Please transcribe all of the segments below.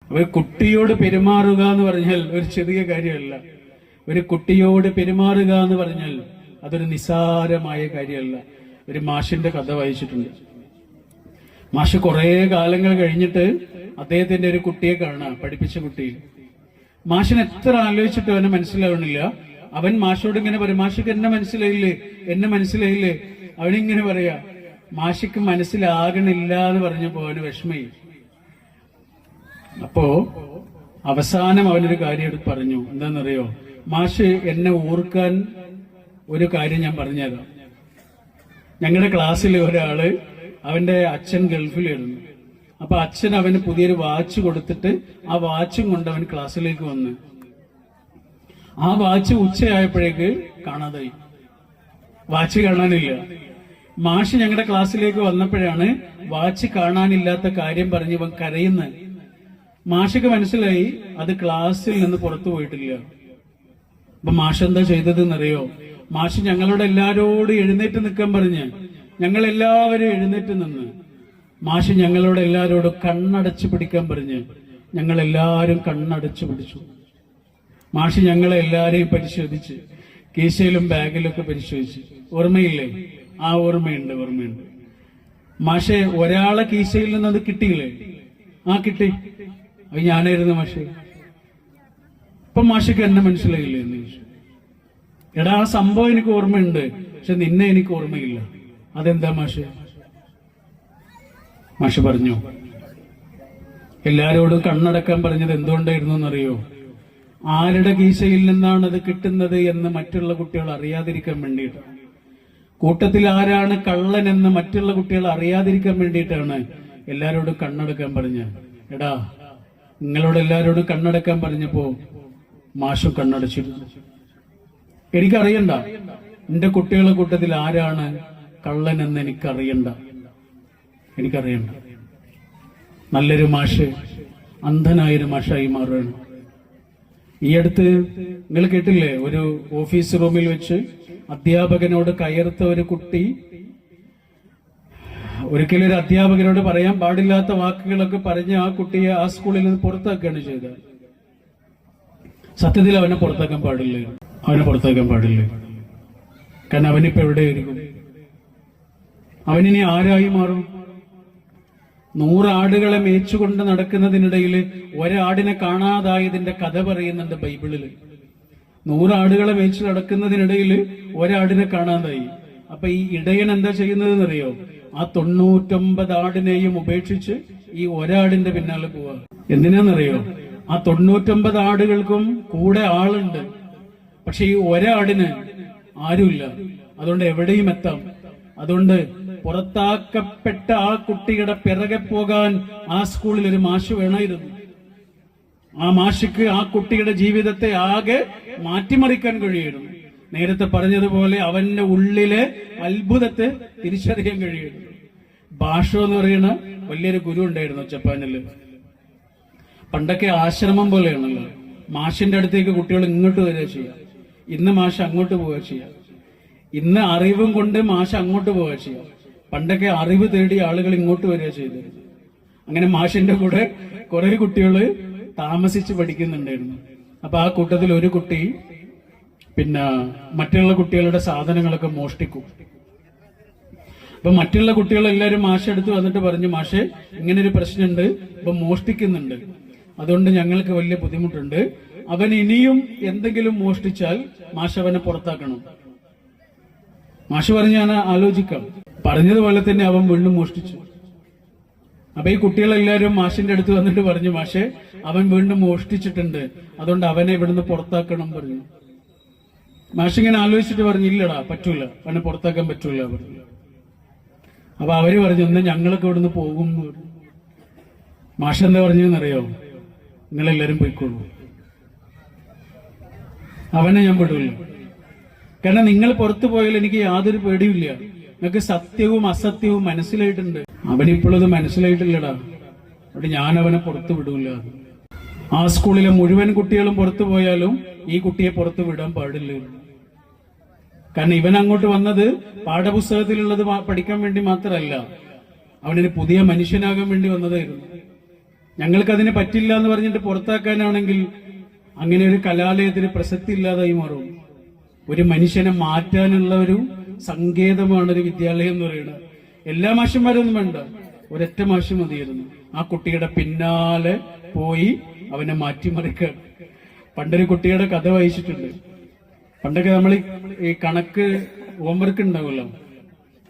ഒരു കുട്ടിയോട് പെരുമാറുക എന്ന് പറഞ്ഞാൽ ഒരു ചെറിയ കാര്യമല്ല. ഒരു കുട്ടിയോട് പെരുമാറുക എന്ന് പറഞ്ഞാൽ അതൊരു നിസ്സാരമായ കാര്യമല്ല. ഒരു മാഷിന്റെ കഥ വായിച്ചിട്ടുണ്ട്. മാഷ് കുറെ കാലങ്ങൾ കഴിഞ്ഞിട്ട് അദ്ദേഹത്തിന്റെ ഒരു കുട്ടിയെ കാണാം, പഠിപ്പിച്ച കുട്ടിയെ. മാഷിന് എത്ര ആലോചിച്ചിട്ടും അവനെ മനസ്സിലാവണില്ല. അവൻ മാഷോട് ഇങ്ങനെ പറയും, മാഷിക്ക് എന്നെ മനസ്സിലായില്ലേ, എന്നെ മനസ്സിലായില്ലേ. അവനിങ്ങനെ പറയാ, മാഷിക്ക് മനസ്സിലാകണില്ല എന്ന് പറഞ്ഞപ്പോ അവന് വിഷമയി. അപ്പോ അവസാനം അവനൊരു കാര്യം എടുത്ത് പറഞ്ഞു. എന്താണെന്നറിയോ, മാഷ് എന്നെ ഓർക്കാൻ ഒരു കാര്യം ഞാൻ പറഞ്ഞുതരാം. ഞങ്ങളുടെ ക്ലാസ്സിൽ ഒരാള്, അവന്റെ അച്ഛൻ ഗൾഫിലായിരുന്നു. അപ്പൊ അച്ഛൻ അവന് പുതിയൊരു വാച്ച് കൊടുത്തിട്ട് ആ വാച്ചും കൊണ്ട് അവൻ ക്ലാസ്സിലേക്ക് വന്ന്. ആ വാച്ച് ഉച്ചയായപ്പോഴേക്ക് കാണാതായി, വാച്ച് കാണാനില്ല. മാഷ് ഞങ്ങളുടെ ക്ലാസ്സിലേക്ക് വന്നപ്പോഴാണ് വാച്ച് കാണാനില്ലാത്ത കാര്യം പറഞ്ഞ് ഇവൻ കരയുന്നത്. മാഷക്ക് മനസ്സിലായി അത് ക്ലാസ്സിൽ നിന്ന് പുറത്തു പോയിട്ടില്ല. അപ്പൊ മാഷ് എന്താ ചെയ്തതെന്നറിയോ, മാഷ് ഞങ്ങളോട് എല്ലാരോടും എഴുന്നേറ്റ് നിൽക്കാൻ പറഞ്ഞ് ഞങ്ങൾ എല്ലാവരും എഴുന്നേറ്റ് നിന്ന്. മാഷ് ഞങ്ങളോട് എല്ലാരോടും കണ്ണടച്ചു പിടിക്കാൻ പറഞ്ഞ് ഞങ്ങൾ എല്ലാവരും കണ്ണടച്ചു പിടിച്ചു. മാഷ് ഞങ്ങളെ എല്ലാരെയും പരിശോധിച്ച് കീശയിലും ബാഗിലൊക്കെ പരിശോധിച്ച്. ഓർമ്മയില്ലേ? ആ ഓർമ്മയുണ്ട്. മാഷെ ഒരാളെ കീശയിൽ നിന്ന് അത് കിട്ടിയില്ലേ? ആ കിട്ടി, അത് ഞാനായിരുന്നു മാഷെ. ഇപ്പൊ മാഷക്ക് എന്നെ മനസ്സിലായില്ലേ എന്ന് ചോദിച്ചു. എടാ, ആ സംഭവം എനിക്ക് ഓർമ്മയുണ്ട്, പക്ഷെ നിന്നെ എനിക്ക് ഓർമ്മയില്ല. അതെന്താ മാഷെ? മാഷ് പറഞ്ഞു, എല്ലാരോടും കണ്ണടക്കാൻ പറഞ്ഞത് എന്തുകൊണ്ടായിരുന്നു എന്നറിയോ? ആരുടെ കീശയിൽ നിന്നാണ് അത് കിട്ടുന്നത് എന്ന് മറ്റുള്ള കുട്ടികൾ അറിയാതിരിക്കാൻ വേണ്ടിയിട്ടാണ്. കൂട്ടത്തിൽ ആരാണ് കള്ളൻ എന്ന് മറ്റുള്ള കുട്ടികൾ അറിയാതിരിക്കാൻ വേണ്ടിയിട്ടാണ് എല്ലാരോടും കണ്ണടക്കാൻ പറഞ്ഞ. എടാ, നിങ്ങളോട് എല്ലാരോടും കണ്ണടക്കാൻ പറഞ്ഞപ്പോ മാഷും കണ്ണടച്ചിരുന്നു. എനിക്കറിയണ്ട എന്റെ കുട്ടികളുടെ കൂട്ടത്തിൽ ആരാണ് കള്ളൻ എന്ന് എനിക്കറിയണ്ട. നല്ലൊരു മാഷ് അന്ധനായൊരു മാഷായി മാറുകയാണ്. ഈ അടുത്ത് നിങ്ങൾ കേട്ടില്ലേ, ഒരു ഓഫീസ് റൂമിൽ വെച്ച് അധ്യാപകനോട് കയർത്ത ഒരു കുട്ടി ഒരിക്കലും ഒരു അധ്യാപകനോട് പറയാൻ പാടില്ലാത്ത വാക്കുകളൊക്കെ പറഞ്ഞ് ആ കുട്ടിയെ ആ സ്കൂളിൽ നിന്ന് പുറത്താക്കുകയാണ് ചെയ്തത്. സത്യത്തിൽ അവനെ പുറത്താക്കാൻ പാടില്ല. കാരണം അവനിപ്പോ എവിടെയായിരിക്കും? അവനിനി ആരായി മാറും? 100 ആടുകളെ മേച്ചുകൊണ്ട് നടക്കുന്നതിനിടയിൽ ഒരാടിനെ കാണാതായതിന്റെ കഥ പറയുന്നുണ്ട് ബൈബിളില്. 100 ആടുകളെ മേച്ചു നടക്കുന്നതിനിടയിൽ ഒരാടിനെ കാണാതായി. അപ്പൊ ഈ ഇടയൻ എന്താ ചെയ്യുന്നതെന്നറിയോ? ആ 99 ആടിനെയും ഉപേക്ഷിച്ച് ഈ ഒരാടിന്റെ പിന്നാലെ പോവാ. എന്തിനാന്നറിയോ? ആ 99 ആടുകൾക്കും കൂടെ ആളുണ്ട്, പക്ഷെ ഈ ഒരാടിന് ആരുമില്ല. അതുകൊണ്ട് എവിടെയും എത്താം. അതുകൊണ്ട് പുറത്താക്കപ്പെട്ട ആ കുട്ടിയുടെ പിറകെ പോകാൻ ആ സ്കൂളിൽ ഒരു മാഷ് വേണമായിരുന്നു. ആ മാഷിക്ക് ആ കുട്ടിയുടെ ജീവിതത്തെ ആകെ മാറ്റിമറിക്കാൻ കഴിയുന്നു. നേരത്തെ പറഞ്ഞതുപോലെ അവന്റെ ഉള്ളിലെ അത്ഭുതത്തെ തിരിച്ചറിയാൻ കഴിയുന്നു. ഭാഷ എന്ന് പറയുന്ന വലിയൊരു ഗുരു ഉണ്ടായിരുന്നു ജപ്പാനില്. പണ്ടൊക്കെ ആശ്രമം പോലെയാണല്ലോ. മാഷിന്റെ അടുത്തേക്ക് കുട്ടികൾ ഇങ്ങോട്ട് വരിക ചെയ്യാം. ഇന്ന് മാഷ് അങ്ങോട്ട് പോവുക ചെയ്യാം. ഇന്ന് അറിവും കൊണ്ട് മാഷ് അങ്ങോട്ട് പോവുക ചെയ്യാം. പണ്ടൊക്കെ അറിവ് തേടി ആളുകൾ ഇങ്ങോട്ട് വരിക ചെയ്തിരുന്നു. അങ്ങനെ മാഷിന്റെ കൂടെ കുറെ കുട്ടികള് താമസിച്ച് പഠിക്കുന്നുണ്ടായിരുന്നു. അപ്പൊ ആ കൂട്ടത്തിൽ ഒരു കുട്ടി മറ്റുള്ള കുട്ടികളുടെ സാധനങ്ങളൊക്കെ മോഷ്ടിക്കും. അപ്പൊ മറ്റുള്ള കുട്ടികളെല്ലാരും മാഷെടുത്ത് വന്നിട്ട് പറഞ്ഞു, മാഷെ ഇങ്ങനെ ഒരു പ്രശ്നമുണ്ട്, ഇപ്പൊ മോഷ്ടിക്കുന്നുണ്ട്, അതുകൊണ്ട് ഞങ്ങൾക്ക് വലിയ ബുദ്ധിമുട്ടുണ്ട്. അവൻ ഇനിയും എന്തെങ്കിലും മോഷ്ടിച്ചാൽ മാഷ് അവനെ പുറത്താക്കണം. മാഷ് പറഞ്ഞു, ഞാൻ ആലോചിക്കാം. പറഞ്ഞതുപോലെ തന്നെ അവൻ വീണ്ടും മോഷ്ടിച്ചു. അപ്പൊ ഈ കുട്ടികളെല്ലാരും മാഷിന്റെ അടുത്ത് വന്നിട്ട് പറഞ്ഞു, മാഷെ അവൻ വീണ്ടും മോഷ്ടിച്ചിട്ടുണ്ട്, അതുകൊണ്ട് അവനെ ഇവിടുന്ന് പുറത്താക്കണം പറഞ്ഞു. മാഷിങ്ങനെ ആലോചിച്ചിട്ട് പറഞ്ഞു, ഇല്ലടാ പറ്റൂല, അവനെ പുറത്താക്കാൻ പറ്റൂല പറഞ്ഞു. അപ്പൊ അവര് പറഞ്ഞു, എന്നാ ഞങ്ങളൊക്കെ ഇവിടുന്ന് പോകും എന്ന് പറഞ്ഞു. മാഷ് എന്താ പറഞ്ഞെന്നറിയോ? നിങ്ങളെല്ലാരും പോയിക്കോളൂ, അവനെ ഞാൻ വിടൂല. കാരണം നിങ്ങൾ പുറത്തു പോയാൽ എനിക്ക് യാതൊരു പേടിയില്ല. നിങ്ങൾക്ക് സത്യവും അസത്യവും മനസ്സിലായിട്ടുണ്ട്. അവനിപ്പോഴത് മനസ്സിലായിട്ടില്ലടാ, അവിടെ ഞാൻ അവനെ പുറത്തു വിടൂല. ആ സ്കൂളിലെ മുഴുവൻ കുട്ടികളും പുറത്തു പോയാലും ഈ കുട്ടിയെ പുറത്തു വിടാൻ പാടില്ല. കാരണം ഇവൻ അങ്ങോട്ട് വന്നത് പാഠപുസ്തകത്തിലുള്ളത് പഠിക്കാൻ വേണ്ടി മാത്രമല്ല, അവനൊരു പുതിയ മനുഷ്യനാകാൻ വേണ്ടി വന്നതായിരുന്നു. ഞങ്ങൾക്കതിന് പറ്റില്ല എന്ന് പറഞ്ഞിട്ട് പുറത്താക്കാനാണെങ്കിൽ അങ്ങനെ ഒരു കലാലയത്തിന് പ്രസക്തി ഇല്ലാതായി മാറും. ഒരു മനുഷ്യനെ മാറ്റാനുള്ള ഒരു സങ്കേതമാണ് ഒരു വിദ്യാലയം എന്ന് പറയുന്നത്. എല്ലാ മാഷന്മാരൊന്നും വേണ്ട, ഒരൊറ്റ മാഷ് മതിയായിരുന്നു. ആ കുട്ടിയുടെ പിന്നാലെ പോയി അവനെ മാറ്റിമറിക്കുക. പണ്ടൊരു കുട്ടിയുടെ കഥ വായിച്ചിട്ടുണ്ട്. പണ്ടൊക്കെ നമ്മൾ ഈ കണക്ക് ഹോംവർക്ക് ഉണ്ടാവുമല്ലോ,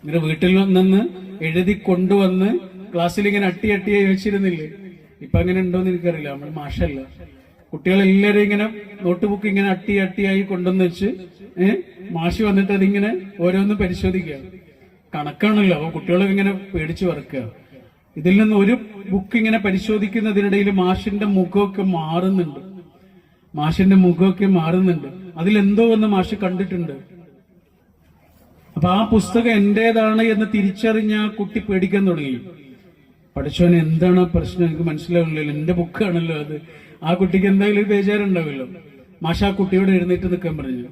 ഇങ്ങനെ വീട്ടിൽ നിന്ന് എഴുതി കൊണ്ടുവന്ന് ക്ലാസ്സിൽ ഇങ്ങനെ അട്ടിയായി വെച്ചിരുന്നില്ലേ? ഇപ്പൊ അങ്ങനെ ഉണ്ടോന്ന് എനിക്കറിയില്ല, നമ്മൾ മാഷല്ല. കുട്ടികളെല്ലാരും ഇങ്ങനെ നോട്ട് ബുക്ക് ഇങ്ങനെ അട്ടിയായി കൊണ്ടുവന്ന് വെച്ച് മാഷ് വന്നിട്ട് അതിങ്ങനെ ഓരോന്ന് പരിശോധിക്കുക. കണക്കാണല്ലോ, അപ്പൊ കുട്ടികളൊക്കെ ഇങ്ങനെ പേടിച്ചു വറക്കുക. ഇതിൽ നിന്ന് ഒരു ബുക്ക് ഇങ്ങനെ പരിശോധിക്കുന്നതിനിടയിൽ മാഷിന്റെ മുഖമൊക്കെ മാറുന്നുണ്ട്. അതിലെന്തോ ഒന്ന് മാഷ് കണ്ടിട്ടുണ്ട്. അപ്പൊ ആ പുസ്തകം എന്റേതാണ് എന്ന് തിരിച്ചറിഞ്ഞ ആ കുട്ടി പേടിക്കാൻ തുടങ്ങി. പഠിച്ചവന് എന്താണ് പ്രശ്നം എനിക്ക് മനസ്സിലാവില്ലല്ലോ, എന്റെ ബുക്കാണല്ലോ അത്. ആ കുട്ടിക്ക് എന്തായാലും ഒരു ബേജാറുണ്ടാവില്ലോ. മാഷ ആ കുട്ടിയോട് എഴുന്നേറ്റ് നിൽക്കാൻ പറഞ്ഞു.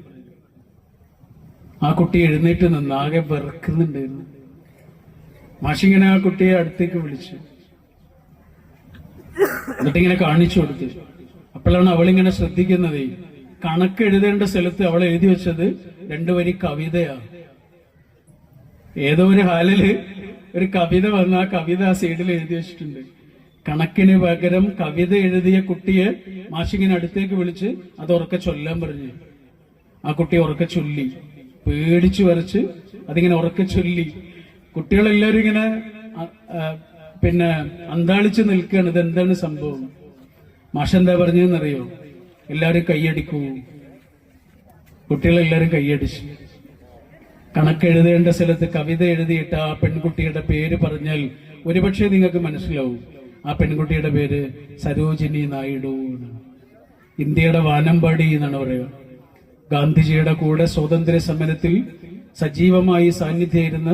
ആ കുട്ടി എഴുന്നേറ്റ് നിന്ന് ആകെ വിറക്കുന്നുണ്ടായിരുന്നു. മാഷിങ്ങനെ ആ കുട്ടിയെ അടുത്തേക്ക് വിളിച്ചു, എന്നിട്ടിങ്ങനെ കാണിച്ചു കൊടുത്തു. അപ്പോഴാണ് അവളിങ്ങനെ ശ്രദ്ധിക്കുന്നത്, കണക്ക് എഴുതേണ്ട സ്ഥലത്ത് അവൾ എഴുതി വെച്ചത് 2 വരി കവിതയാ. ഏതോ ഒരു ഹാലില് ഒരു കവിത വന്ന ആ കവിത ആ സൈഡിൽ എഴുതി വെച്ചിട്ടുണ്ട്. കണക്കിന് പകരം കവിത എഴുതിയ കുട്ടിയെ മാഷിങ്ങനെ അടുത്തേക്ക് വിളിച്ച് അത് ഉറക്കെ ചൊല്ലാൻ പറഞ്ഞു. ആ കുട്ടി ഉറക്കെ ചൊല്ലി, പേടിച്ചു വരച്ച് അതിങ്ങനെ ഉറക്കെ ചൊല്ലി. കുട്ടികളെല്ലാവരും ഇങ്ങനെ പിന്നെ അന്താളിച്ച് നിൽക്കുകയാണ്. ഇതെന്താണ് സംഭവം? മാഷെന്താ പറഞ്ഞതെന്നറിയോ? എല്ലാവരും കൈയടിക്കൂ. കുട്ടികളെല്ലാവരും കൈയടിച്ചു. കണക്കെഴുതേണ്ട സ്ഥലത്ത് കവിത എഴുതിയിട്ട് ആ പെൺകുട്ടിയുടെ പേര് പറഞ്ഞാൽ ഒരുപക്ഷെ നിങ്ങൾക്ക് മനസ്സിലാവും. ആ പെൺകുട്ടിയുടെ പേര് സരോജിനി നായിഡു. ഇന്ത്യയുടെ വാനമ്പാടി എന്നാണ് പറയുക. ഗാന്ധിജിയുടെ കൂടെ സ്വാതന്ത്ര്യ സമരത്തിൽ സജീവമായി സാന്നിധ്യമായിരുന്ന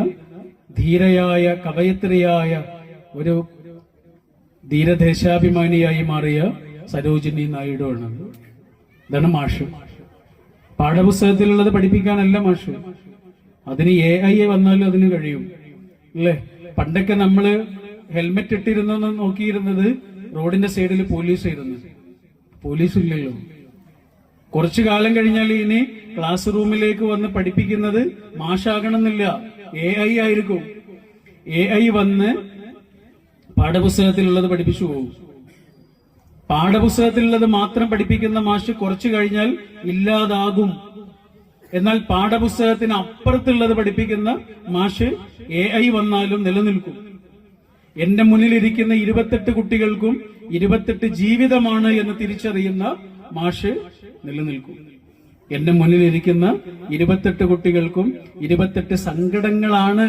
ധീരയായ കവയത്രിയായ ഒരു ധീരദേശാഭിമാനിയായി മാറിയ സരോജിനി നായിഡു ആണ്. ഇതാണ് മാഷ്. പാഠപുസ്തകത്തിലുള്ളത് പഠിപ്പിക്കാനല്ല മാഷ്. അതിന് AI വന്നാലും അതിന് കഴിയും അല്ലേ? പണ്ടൊക്കെ നമ്മള് ഹെൽമെറ്റ് ഇട്ടിരുന്നെന്ന് നോക്കിയിരുന്നത് റോഡിന്റെ സൈഡിൽ പോലീസ് ഇല്ലല്ലോ. കുറച്ചു കാലം കഴിഞ്ഞാൽ ഇനി ക്ലാസ് റൂമിലേക്ക് വന്ന് പഠിപ്പിക്കുന്നത് മാഷാകണമെന്നില്ല, AI ആയിരിക്കും. AI വന്ന് പാഠപുസ്തകത്തിലുള്ളത് പഠിപ്പിച്ചു പോകും. പാഠപുസ്തകത്തിലുള്ളത് മാത്രം പഠിപ്പിക്കുന്ന മാഷ് കുറച്ചു കഴിഞ്ഞാൽ ഇല്ലാതാകും. എന്നാൽ പാഠപുസ്തകത്തിന് അപ്പുറത്തുള്ളത് പഠിപ്പിക്കുന്ന മാഷ് AI വന്നാലും നിലനിൽക്കും. എന്റെ മുന്നിലിരിക്കുന്ന 28 കുട്ടികൾക്കും 28 ജീവിതമാണ് എന്ന് തിരിച്ചറിയുന്ന മാഷ് നിലനിൽക്കും. എന്റെ മുന്നിലിരിക്കുന്ന 28 കുട്ടികൾക്കും 28 സങ്കടങ്ങളാണ്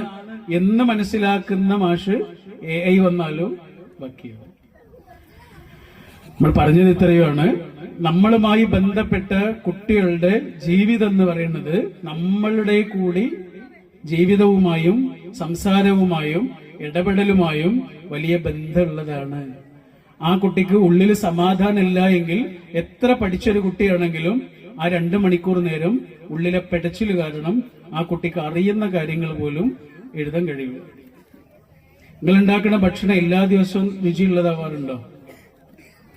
എന്ന് മനസ്സിലാക്കുന്ന മാഷ് AI വന്നാലും ബാക്കിയാവും. നമ്മൾ പറഞ്ഞത് ഇത്രയുമാണ്. നമ്മളുമായി ബന്ധപ്പെട്ട കുട്ടികളുടെ ജീവിതം എന്ന് പറയുന്നത് നമ്മളുടെ കൂടി ജീവിതവുമായും സംസാരവുമായും ഇടപെടലുമായും വലിയ ബന്ധമുള്ളതാണ്. ആ കുട്ടിക്ക് ഉള്ളിൽ സമാധാനമില്ല എങ്കിൽ എത്ര പഠിച്ചൊരു കുട്ടിയാണെങ്കിലും ആ 2 മണിക്കൂർ നേരം ഉള്ളിലെ പെടച്ചിൽ കാരണം ആ കുട്ടിക്ക് അറിയുന്ന കാര്യങ്ങൾ പോലും എഴുതാൻ കഴിയില്ല. നിങ്ങൾ ഉണ്ടാക്കുന്ന ഭക്ഷണം എല്ലാ ദിവസവും രുചിയുള്ളതാവാറുണ്ടോ?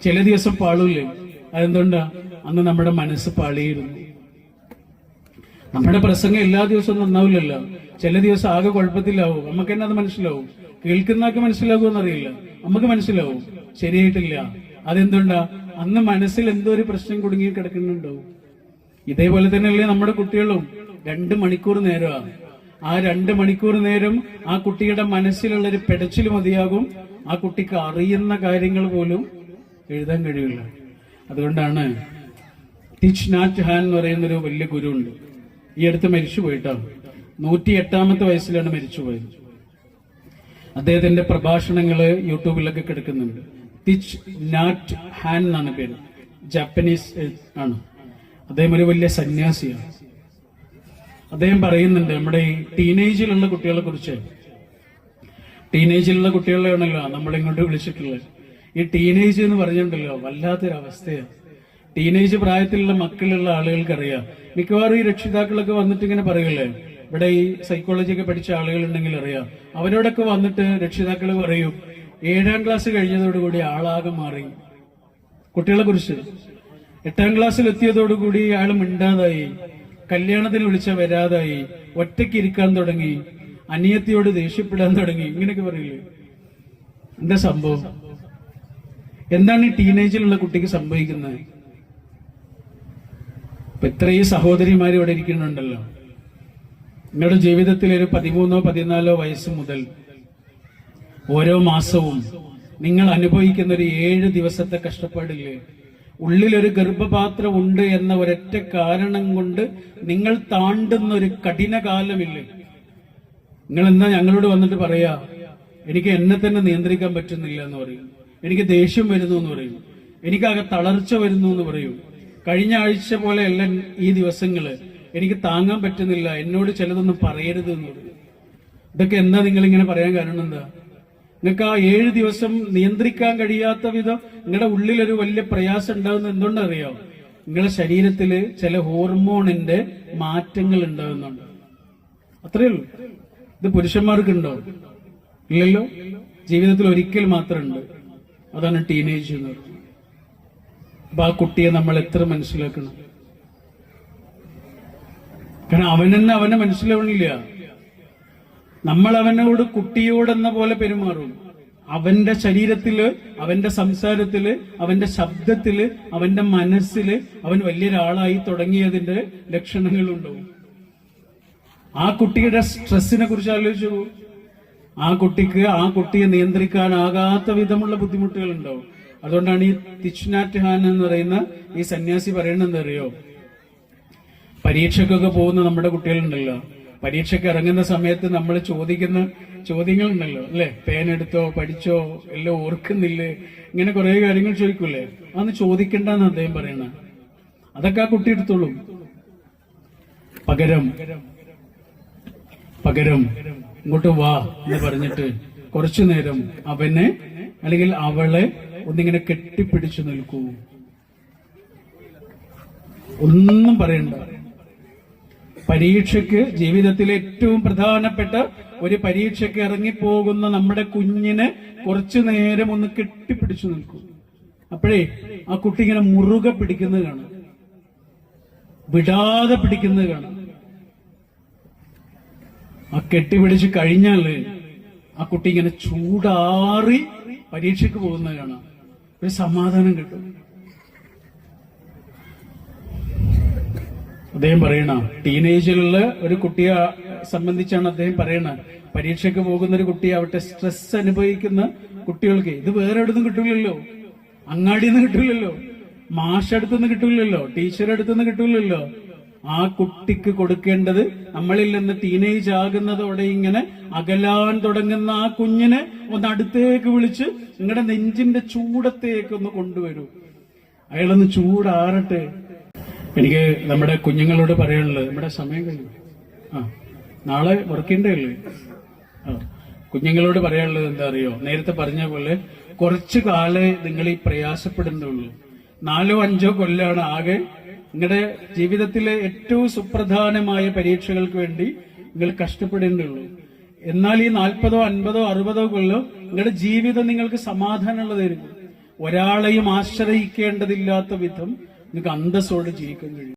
ചില ദിവസം പാളൂല്ലേ? അതെന്തുകൊണ്ടാ? അന്ന് നമ്മുടെ മനസ്സ് പാളിയിരുന്നു. നമ്മുടെ പ്രസംഗം എല്ലാ ദിവസവും നന്നാവില്ലല്ലോ. ചില ദിവസം ആകെ കുഴപ്പത്തിലാവും. നമുക്ക് തന്നെ അത് മനസ്സിലാവും. കേൾക്കുന്നവർക്ക് മനസ്സിലാകുമെന്നറിയില്ല, നമുക്ക് മനസ്സിലാവും ശരിയായിട്ടില്ല. അതെന്തുകൊണ്ടാ? അന്ന് മനസ്സിൽ എന്തോ ഒരു പ്രശ്നം കുടുങ്ങി കിടക്കുന്നുണ്ടാവും. ഇതേപോലെ തന്നെയല്ലേ നമ്മുടെ കുട്ടികളും 2 മണിക്കൂർ നേരമാണ്. ആ 2 മണിക്കൂർ നേരം ആ കുട്ടിയുടെ മനസ്സിലുള്ള ഒരു പെടച്ചിൽ മതിയാകും. ആ കുട്ടിക്ക് അറിയുന്ന കാര്യങ്ങൾ പോലും എഴുതാൻ കഴിയില്ല. അതുകൊണ്ടാണ് ടീച്ച് നാറ്റ് ഹാൻ എന്ന് പറയുന്നൊരു വലിയ ഗുരു ഉണ്ട്. ഈ അടുത്ത് മരിച്ചു പോയിട്ടാണ്. 108ാമത്തെ വയസ്സിലാണ് മരിച്ചുപോയത്. അദ്ദേഹത്തിന്റെ പ്രഭാഷണങ്ങള് യൂട്യൂബിലൊക്കെ കിടക്കുന്നുണ്ട്. ടീച്ച് നാറ്റ് ഹാൻ എന്നാണ് പേര്. ജാപ്പനീസ് ആണ്. അദ്ദേഹം ഒരു വലിയ സന്യാസിയാണ്. അദ്ദേഹം പറയുന്നുണ്ട് നമ്മുടെ ഈ ടീനേജിലുള്ള കുട്ടികളെ കുറിച്ച്. ടീനേജിലുള്ള കുട്ടികളെയാണല്ലോ നമ്മളിങ്ങോട്ട് വിളിച്ചിട്ടുള്ളത്. ഈ ടീനേജ് എന്ന് പറഞ്ഞിട്ടുണ്ടല്ലോ വല്ലാത്തൊരവസ്ഥയാണ്. ടീനേജ് പ്രായത്തിലുള്ള മക്കളുള്ള ആളുകൾക്കറിയാം. മിക്കവാറും ഈ രക്ഷിതാക്കളൊക്കെ വന്നിട്ട് ഇങ്ങനെ പറയില്ലേ, ഇവിടെ ഈ സൈക്കോളജി ഒക്കെ പഠിച്ച ആളുകൾ ഉണ്ടെങ്കിൽ അറിയാം. അവരോടൊക്കെ വന്നിട്ട് രക്ഷിതാക്കൾ പറയും, 7ാം ക്ലാസ് കഴിഞ്ഞതോടുകൂടി ആളാകെ മാറി. കുട്ടികളെ കുറിച്ച് 8ാം ക്ലാസ്സിൽ എത്തിയതോടുകൂടി അയാൾ മിണ്ടാതായി, കല്യാണത്തിന് വിളിച്ച വരാതായി, ഒറ്റയ്ക്ക് ഇരിക്കാൻ തുടങ്ങി, അനിയത്തിയോട് ദേഷ്യപ്പെടാൻ തുടങ്ങി. ഇങ്ങനെയൊക്കെ പറയില്ലേ? എന്താ സംഭവം? എന്താണ് ഈ ടീനേജിലുള്ള കുട്ടിക്ക് സംഭവിക്കുന്നത്? ഇപ്പൊ ഇത്രയും സഹോദരിമാർ ഇവിടെ ഇരിക്കുന്നുണ്ടല്ലോ. നിങ്ങളുടെ ജീവിതത്തിൽ ഒരു 13 14 വയസ്സ് മുതൽ ഓരോ മാസവും നിങ്ങൾ അനുഭവിക്കുന്ന ഒരു 7 ദിവസത്തെ കഷ്ടപ്പാടില്ലേ? ഉള്ളിലൊരു ഗർഭപാത്രം ഉണ്ട് എന്ന ഒരൊറ്റ കാരണം കൊണ്ട് നിങ്ങൾ താണ്ടുന്ന ഒരു കഠിന കാലമില്ലേ? നിങ്ങൾ എന്താ ഞങ്ങളോട് വന്നിട്ട് പറയാ, എനിക്ക് എന്നെ തന്നെ നിയന്ത്രിക്കാൻ പറ്റുന്നില്ല എന്ന് പറയും, എനിക്ക് ദേഷ്യം വരുന്നു എന്ന് പറയും, എനിക്കാകെ തളർച്ച വരുന്നു എന്ന് പറയും, കഴിഞ്ഞ ആഴ്ച പോലെയല്ല ഈ ദിവസങ്ങള്, എനിക്ക് താങ്ങാൻ പറ്റുന്നില്ല, എന്നോട് ചിലതൊന്നും പറയരുത് എന്ന് പറയും. ഇതൊക്കെ എന്താ നിങ്ങൾ ഇങ്ങനെ പറയാൻ കാരണം എന്താ? നിങ്ങൾക്ക് ആ 7 ദിവസം നിയന്ത്രിക്കാൻ കഴിയാത്ത വിധം നിങ്ങളുടെ ഉള്ളിലൊരു വലിയ പ്രയാസം ഉണ്ടാകുന്നത് എന്തുകൊണ്ടറിയോ? നിങ്ങളുടെ ശരീരത്തില് ചില ഹോർമോണിന്റെ മാറ്റങ്ങൾ ഉണ്ടാകുന്നുണ്ട്. അത്രയേ ഉള്ളൂ. ഇത് പുരുഷന്മാർക്കുണ്ടോ? ഇല്ലല്ലോ. ജീവിതത്തിൽ ഒരിക്കൽ മാത്രമുണ്ട്. അതാണ് ടീനേജ് എന്ന് പറയുന്നത്. അപ്പൊ ആ കുട്ടിയെ നമ്മൾ എത്ര മനസ്സിലാക്കണം? കാരണം അവനെ മനസ്സിലാവണില്ല. നമ്മൾ അവനോട് കുട്ടിയോടെന്ന പോലെ പെരുമാറും. അവന്റെ ശരീരത്തില്, അവന്റെ സംസാരത്തില്, അവന്റെ ശബ്ദത്തില്, അവന്റെ മനസ്സില് അവൻ വലിയൊരാളായി തുടങ്ങിയതിന്റെ ലക്ഷണങ്ങളുണ്ടാവും. ആ കുട്ടിയുടെ സ്ട്രെസ്സിനെ കുറിച്ച് ആലോചിച്ചു. ആ കുട്ടിയെ നിയന്ത്രിക്കാനാകാത്ത വിധമുള്ള ബുദ്ധിമുട്ടുകൾ ഉണ്ടാവും. അതുകൊണ്ടാണ് ഈ തിച്ച് നാറ്റ് ഹാൻ എന്ന് പറയുന്ന ഈ സന്യാസി പറയുന്നത് എന്താ അറിയോ? പരീക്ഷയ്ക്കൊക്കെ പോകുന്ന നമ്മുടെ കുട്ടികളുണ്ടല്ലോ, പരീക്ഷയ്ക്ക് ഇറങ്ങുന്ന സമയത്ത് നമ്മൾ ചോദിക്കുന്ന ചോദ്യങ്ങളുണ്ടല്ലോ, അല്ലെ? പേനെടുത്തോ, പഠിച്ചോ, എല്ലാം ഓർക്കുന്നില്ലേ, ഇങ്ങനെ കുറെ കാര്യങ്ങൾ ചോദിക്കൂലേ? അതൊന്ന് ചോദിക്കണ്ടെന്ന് അദ്ദേഹം പറയണ. അതൊക്കെ ആ കുട്ടി എടുത്തോളും. പകരം ഇങ്ങോട്ട് വാ എന്ന് പറഞ്ഞിട്ട് കുറച്ചു നേരം അവനെ അല്ലെങ്കിൽ അവളെ ഒന്നിങ്ങനെ കെട്ടിപ്പിടിച്ചു നിൽക്കൂ, ഒന്നും പറയണ്ട. പരീക്ഷയ്ക്ക്, ജീവിതത്തിലെ ഏറ്റവും പ്രധാനപ്പെട്ട ഒരു പരീക്ഷയ്ക്ക് ഇറങ്ങിപ്പോകുന്ന നമ്മുടെ കുഞ്ഞിനെ കുറച്ചു നേരം ഒന്ന് കെട്ടിപ്പിടിച്ചു നിൽക്കൂ. അപ്പോഴേ ആ കുട്ടി ഇങ്ങനെ മുറുകെ പിടിക്കുന്നത് കാണാം, വിടാതെ പിടിക്കുന്നത് കാണാം. ആ കെട്ടിപ്പിടിച്ച് കഴിഞ്ഞാല് ആ കുട്ടി ഇങ്ങനെ ചൂടാറി പരീക്ഷയ്ക്ക് പോകുന്നത് കാണാം. ഒരു സമാധാനം കിട്ടും. അദ്ദേഹം പറയണ ടീനേജിലുള്ള ഒരു കുട്ടിയെ സംബന്ധിച്ചാണ് അദ്ദേഹം പറയണ, പരീക്ഷയ്ക്ക് പോകുന്ന ഒരു കുട്ടി ആവട്ടെ, സ്ട്രെസ് അനുഭവിക്കുന്ന കുട്ടികൾക്ക് ഇത് വേറെ അടുത്തും കിട്ടൂലല്ലോ, അങ്ങാടിയിൽ നിന്ന് കിട്ടൂലല്ലോ, മാഷടുത്തുനിന്ന് കിട്ടൂലല്ലോ, ടീച്ചർ അടുത്തുനിന്ന് കിട്ടൂലല്ലോ. ആ കുട്ടിക്ക് കൊടുക്കേണ്ടത്, നമ്മളിൽ നിന്ന് ടീനേജ് ആകുന്നതോടെ ഇങ്ങനെ അകലാൻ തുടങ്ങുന്ന ആ കുഞ്ഞിനെ ഒന്ന് അടുത്തേക്ക് വിളിച്ച് നിങ്ങളുടെ നെഞ്ചിന്റെ ചൂടത്തേക്ക് ഒന്ന് കൊണ്ടുവരൂ. അയാളൊന്ന് ചൂടാറട്ടെ. എനിക്ക് നമ്മുടെ കുഞ്ഞുങ്ങളോട് പറയാനുള്ളത്, നമ്മുടെ സമയം കഴിഞ്ഞു, നാളെ വർക്കിണ്ടല്ലേ? കുഞ്ഞുങ്ങളോട് പറയാനുള്ളത് എന്താ അറിയോ? നേരത്തെ പറഞ്ഞ പോലെ കുറച്ചു കാലേ നിങ്ങൾ ഈ പ്രയാസപ്പെടുന്നുള്ളൂ. 4 5 കൊല്ലാണ് ആകെ നിങ്ങളുടെ ജീവിതത്തിലെ ഏറ്റവും സുപ്രധാനമായ പരീക്ഷകൾക്ക് വേണ്ടി നിങ്ങൾ കഷ്ടപ്പെടേണ്ടുള്ളൂ. എന്നാൽ ഈ 40 50 60 കൊല്ലം നിങ്ങളുടെ ജീവിതം നിങ്ങൾക്ക് സമാധാനമുള്ളതായിരിക്കും. ഒരാളെയും ആശ്രയിക്കേണ്ടതില്ലാത്ത വിധം നിങ്ങൾക്ക് അന്തസ്സോടെ ജീവിക്കാൻ കഴിയും.